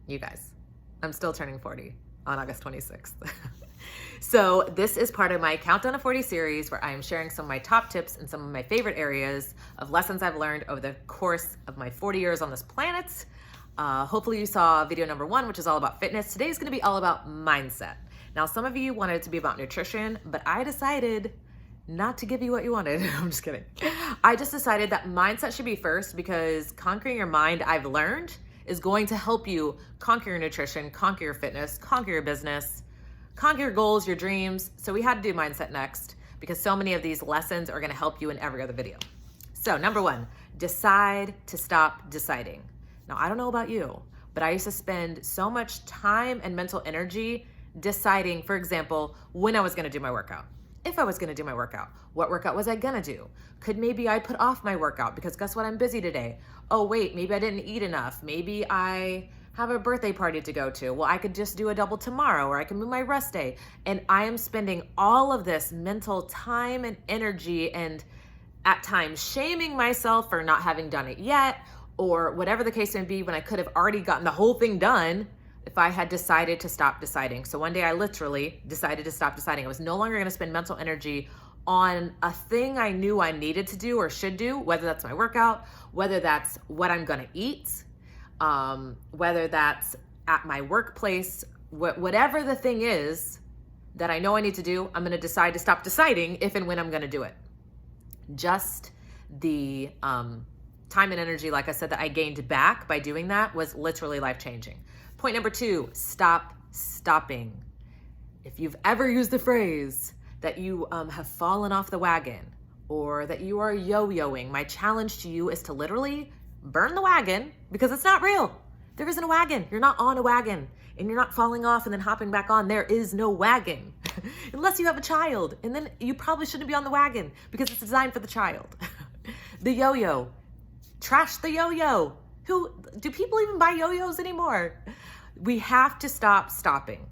You guys, I'm still turning 40 on August 26th. So this is part of my Countdown to 40 series where I am sharing some of my top tips and some of my favorite areas of lessons I've learned over the course of my 40 years on this planet. Hopefully you saw video number 1, which is all about fitness. Today is going to be all about mindset. Now, some of you wanted it to be about nutrition, but I decided not to give you what you wanted. I'm just kidding. I just decided that mindset should be first because conquering your mind, I've learned, is going to help you conquer your nutrition, conquer your fitness, conquer your business, conquer your goals, your dreams. So we had to do mindset next because so many of these lessons are going to help you in every other video. So number 1, decide to stop deciding. Now, I don't know about you, but I used to spend so much time and mental energy deciding, for example, when I was going to do my workout. If I was going to do my workout, what workout was I going to do? Could maybe I put off my workout because guess what? I'm busy today. Oh, wait, maybe I didn't eat enough. Maybe I have a birthday party to go to. Well, I could just do a double tomorrow, or I can move my rest day. And I am spending all of this mental time and energy and at times shaming myself for not having done it yet, or whatever the case may be, when I could have already gotten the whole thing done if I had decided to stop deciding. So one day I literally decided to stop deciding. I was no longer going to spend mental energy on a thing I knew I needed to do or should do, whether that's my workout, whether that's what I'm going to eat, whether that's at my workplace, whatever the thing is that I know I need to do, I'm going to decide to stop deciding if and when I'm going to do it. Just the time and energy, like I said, that I gained back by doing that was literally life-changing. Point number 2, stop stopping. If you've ever used the phrase that you have fallen off the wagon or that you are yo-yoing, my challenge to you is to literally burn the wagon because it's not real. There isn't a wagon. You're not on a wagon and you're not falling off and then hopping back on. There is no wagon unless you have a child, and then you probably shouldn't be on the wagon because it's designed for the child. The yo-yo, trash the yo-yo. Do people even buy yo-yos anymore? We have to stop stopping.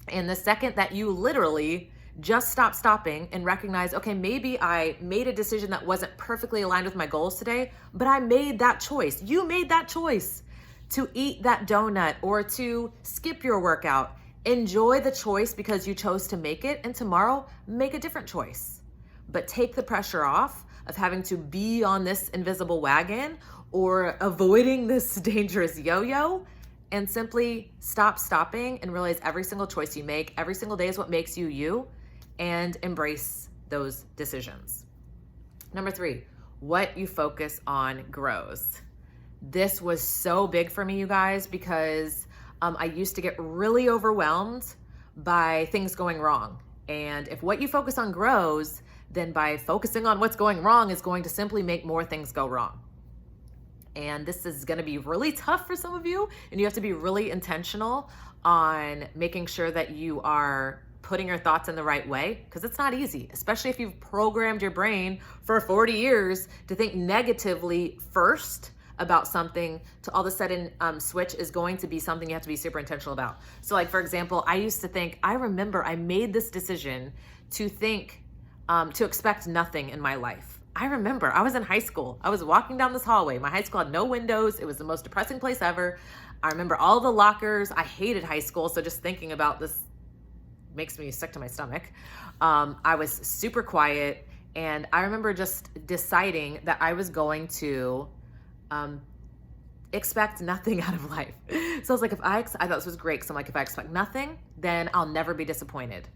And the second that you literally just stop stopping and recognize, okay, maybe I made a decision that wasn't perfectly aligned with my goals today, but I made that choice. You made that choice to eat that donut or to skip your workout. Enjoy the choice because you chose to make it, and tomorrow make a different choice. But take the pressure off of having to be on this invisible wagon or avoiding this dangerous yo-yo, and simply stop stopping and realize every single choice you make, every single day is what makes you you, and embrace those decisions. Number 3, what you focus on grows. This was so big for me, you guys, because I used to get really overwhelmed by things going wrong. And if what you focus on grows, then by focusing on what's going wrong is going to simply make more things go wrong. And this is going to be really tough for some of you, and you have to be really intentional on making sure that you are putting your thoughts in the right way, because it's not easy, especially if you've programmed your brain for 40 years to think negatively first about something, to all of a sudden switch is going to be something you have to be super intentional about. So like, for example, I remember I made this decision to think, to expect nothing in my life. I remember I was in high school. I was walking down this hallway. My high school had no windows. It was the most depressing place ever. I remember all the lockers. I hated high school. So just thinking about this makes me sick to my stomach. I was super quiet. And I remember just deciding that I was going to expect nothing out of life. So I was like, I thought this was great. So I'm like, if I expect nothing, then I'll never be disappointed.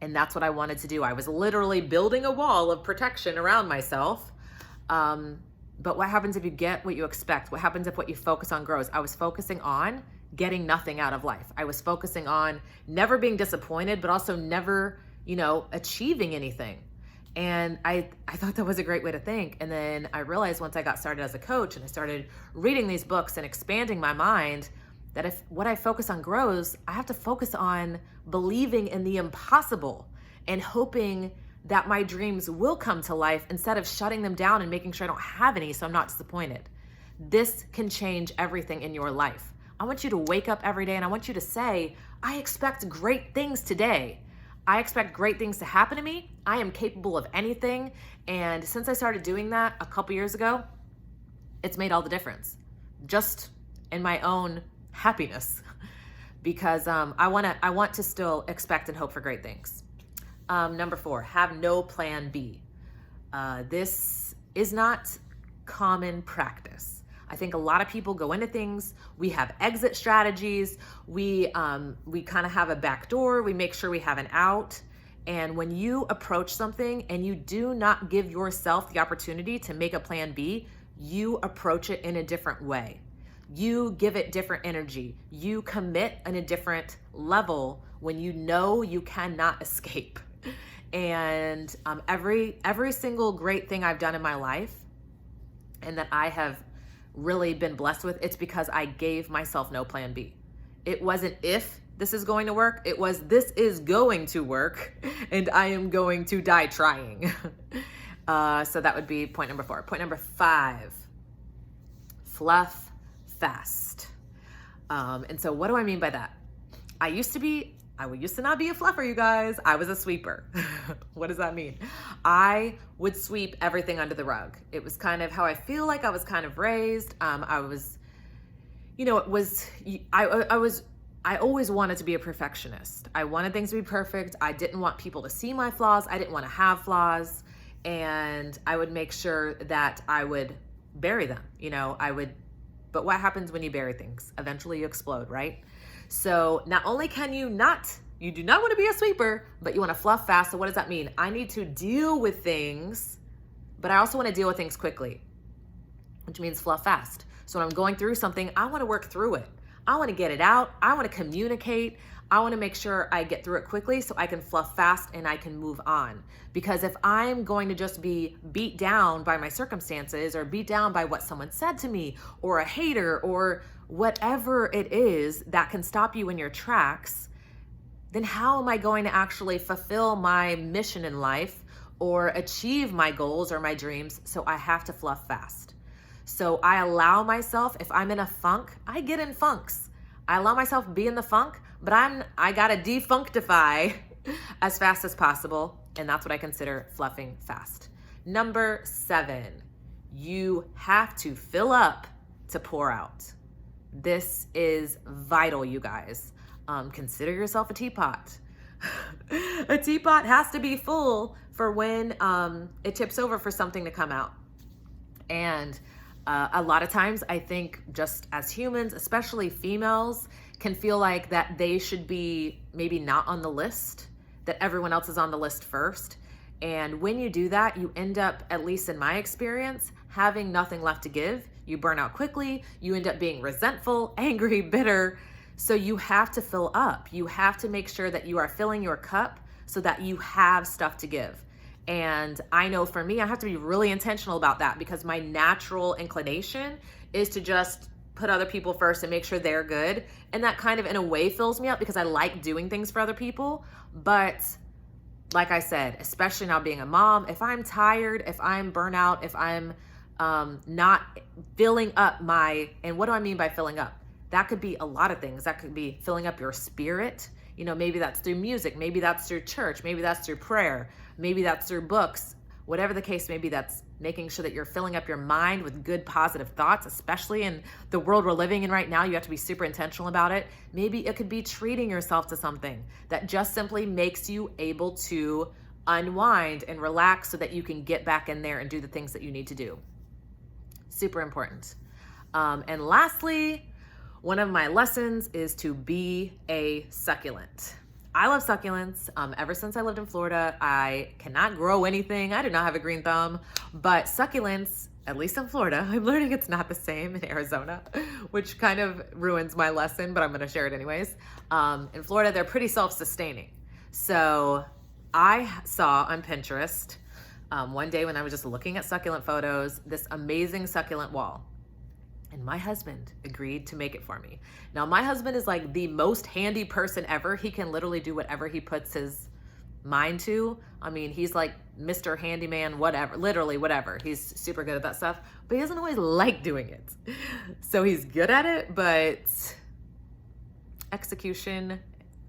And that's what I wanted to do. I was literally building a wall of protection around myself. But what happens if you get what you expect? What happens if what you focus on grows? I was focusing on getting nothing out of life. I was focusing on never being disappointed, but also never, achieving anything. And I thought that was a great way to think. And then I realized once I got started as a coach and I started reading these books and expanding my mind, that if what I focus on grows, I have to focus on believing in the impossible and hoping that my dreams will come to life instead of shutting them down and making sure I don't have any so I'm not disappointed. This can change everything in your life. I want you to wake up every day and I want you to say, I expect great things today. I expect great things to happen to me. I am capable of anything. And since I started doing that a couple years ago, it's made all the difference. Just in my own happiness, because I want to still expect and hope for great things. Number 4, have no plan B. This is not common practice. I think a lot of people go into things, we have exit strategies, we kind of have a back door, we make sure we have an out. And when you approach something and you do not give yourself the opportunity to make a plan B, you approach it in a different way. You give it different energy. You commit in a different level when you know you cannot escape. And every single great thing I've done in my life and that I have really been blessed with, it's because I gave myself no plan B. It wasn't if this is going to work, it was this is going to work and I am going to die trying. So that would be point number 4. Point number 5, fluff fast. And so what do I mean by that? I used to not be a fluffer, you guys. I was a sweeper. What does that mean? I would sweep everything under the rug. It was kind of how I feel like I was kind of raised. I always wanted to be a perfectionist. I wanted things to be perfect. I didn't want people to see my flaws. I didn't want to have flaws. And I would make sure that I would bury them. But what happens when you bury things? Eventually you explode, right? So not only can you do not want to be a sweeper, but you want to fluff fast. So what does that mean? I need to deal with things, but I also want to deal with things quickly, which means fluff fast. So when I'm going through something, I want to work through it. I want to get it out. I want to communicate. I want to make sure I get through it quickly so I can fluff fast and I can move on. Because if I'm going to just be beat down by my circumstances or beat down by what someone said to me or a hater or whatever it is that can stop you in your tracks, then how am I going to actually fulfill my mission in life or achieve my goals or my dreams? So I have to fluff fast. So I allow myself, if I'm in a funk, I get in funks. I allow myself to be in the funk, but I gotta defunctify as fast as possible. And that's what I consider fluffing fast. Number 7, you have to fill up to pour out. This is vital, you guys. Consider yourself a teapot. A teapot has to be full for when it tips over for something to come out. And a lot of times I think just as humans, especially females, can feel like that they should be maybe not on the list, that everyone else is on the list first. And when you do that, you end up, at least in my experience, having nothing left to give. You burn out quickly. You end up being resentful, angry, bitter. So you have to fill up. You have to make sure that you are filling your cup so that you have stuff to give. And I know for me, I have to be really intentional about that because my natural inclination is to just put other people first and make sure they're good. And that kind of in a way fills me up because I like doing things for other people. But like I said, especially now being a mom, if I'm tired, if I'm burnout, if I'm not filling up and what do I mean by filling up? That could be a lot of things. That could be filling up your spirit. Maybe that's through music. Maybe that's through church. Maybe that's through prayer. Maybe that's through books. Whatever the case may be, that's making sure that you're filling up your mind with good, positive thoughts, especially in the world we're living in right now. You have to be super intentional about it. Maybe it could be treating yourself to something that just simply makes you able to unwind and relax so that you can get back in there and do the things that you need to do. Super important. And lastly, one of my lessons is to be a succulent. I love succulents. Ever since I lived in Florida, I cannot grow anything. I do not have a green thumb, but succulents, at least in Florida, I'm learning it's not the same in Arizona, which kind of ruins my lesson, but I'm going to share it anyways. In Florida, they're pretty self-sustaining. So I saw on Pinterest one day when I was just looking at succulent photos, this amazing succulent wall. And my husband agreed to make it for me. Now, my husband is like the most handy person ever. He can literally do whatever he puts his mind to. I mean, he's like Mr. Handyman, whatever, literally whatever. He's super good at that stuff, but he doesn't always like doing it. So he's good at it, but execution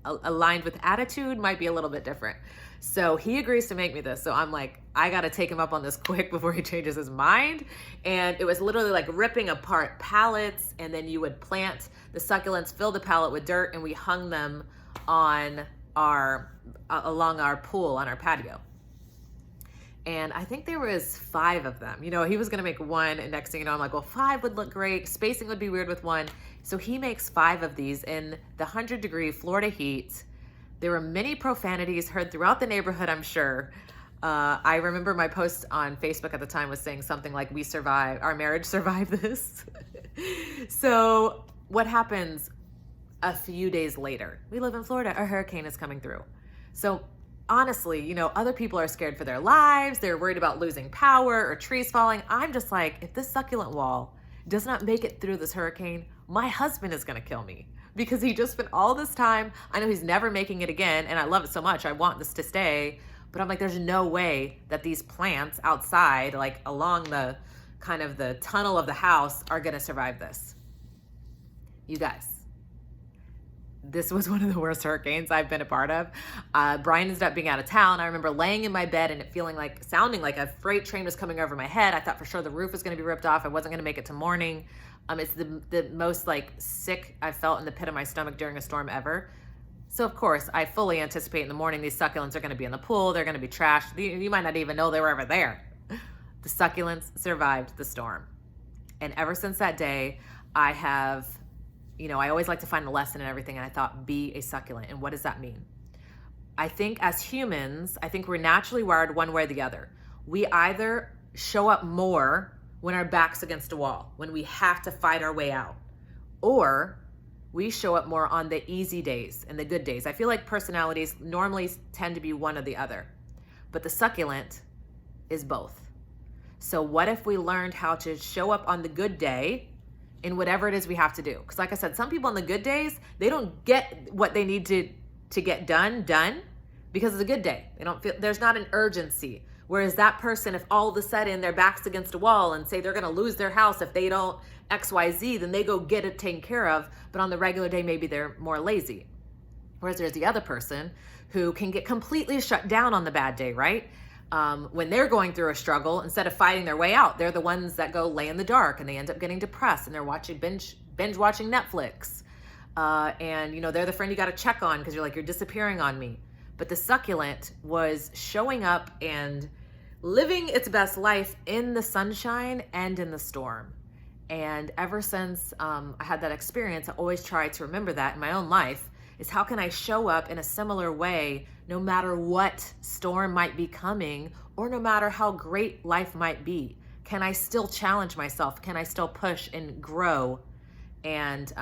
aligned with attitude might be a little bit different. So he agrees to make me this. So I'm like, I got to take him up on this quick before he changes his mind. And it was literally like ripping apart pallets, and then you would plant the succulents, fill the pallet with dirt, and we hung them on along our pool on our patio. And I think there was 5 of them. He was going to make one, and next thing you know, I'm like, well, 5 would look great. Spacing would be weird with one. So he makes 5 of these in the 100-degree Florida heat. There were many profanities heard throughout the neighborhood, I'm sure. I remember my post on Facebook at the time was saying something like, our marriage survived this. So what happens a few days later? We live in Florida, a hurricane is coming through. So honestly, other people are scared for their lives. They're worried about losing power or trees falling. I'm just like, if this succulent wall does not make it through this hurricane, my husband is going to kill me, because he just spent all this time. I know he's never making it again, and I love it so much. I want this to stay, but I'm like, there's no way that these plants outside, like along the kind of the tunnel of the house, are going to survive this. You guys, this was one of the worst hurricanes I've been a part of. Brian ended up being out of town. I remember laying in my bed and it sounding like a freight train was coming over my head. I thought for sure the roof was going to be ripped off. I wasn't going to make it to morning. It's the most sick I felt in the pit of my stomach during a storm ever. So of course, I fully anticipate in the morning these succulents are going to be in the pool. They're going to be trashed. You might not even know they were ever there. The succulents survived the storm. And ever since that day, I have, I always like to find the lesson in everything. And I thought, be a succulent. And what does that mean? I think as humans, we're naturally wired one way or the other. We either show up more when our back's against a wall, when we have to fight our way out, or we show up more on the easy days and the good days. I feel like personalities normally tend to be one or the other, but the succulent is both. So what if we learned how to show up on the good day in whatever it is we have to do? Because like I said, some people on the good days, they don't get what they need to get done because it's a good day. They don't feel, there's not an urgency. Whereas that person, if all of a sudden their back's against a wall and say they're going to lose their house if they don't XYZ, then they go get it taken care of. But on the regular day, maybe they're more lazy. Whereas there's the other person who can get completely shut down on the bad day, right? When they're going through a struggle, instead of fighting their way out, they're the ones that go lay in the dark and they end up getting depressed and they're watching binge watching Netflix. And they're the friend you got to check on because you're like, you're disappearing on me. But the succulent was showing up and living its best life in the sunshine and in the storm. And ever since I had that experience, I always try to remember that in my own life, is how can I show up in a similar way no matter what storm might be coming or no matter how great life might be? Can I still challenge myself? Can I still push and grow? And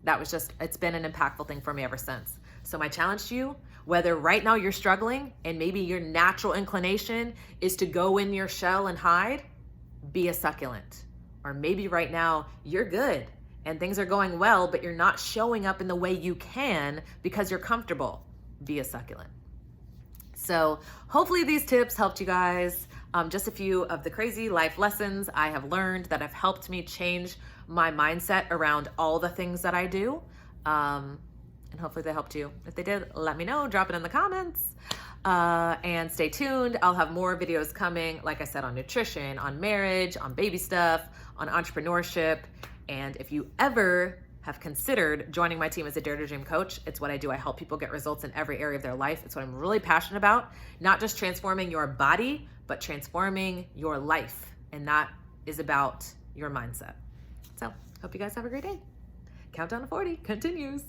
it's been an impactful thing for me ever since. So my challenge to you, whether right now you're struggling and maybe your natural inclination is to go in your shell and hide, be a succulent. Or maybe right now you're good and things are going well, but you're not showing up in the way you can because you're comfortable. Be a succulent. So hopefully these tips helped you guys. Just a few of the crazy life lessons I have learned that have helped me change my mindset around all the things that I do. And hopefully they helped you. If they did, let me know. Drop it in the comments. And stay tuned. I'll have more videos coming, like I said, on nutrition, on marriage, on baby stuff, on entrepreneurship. And if you ever have considered joining my team as a Dare to Dream coach, it's what I do. I help people get results in every area of their life. It's what I'm really passionate about. Not just transforming your body, but transforming your life. And that is about your mindset. So hope you guys have a great day. Countdown to 40 continues.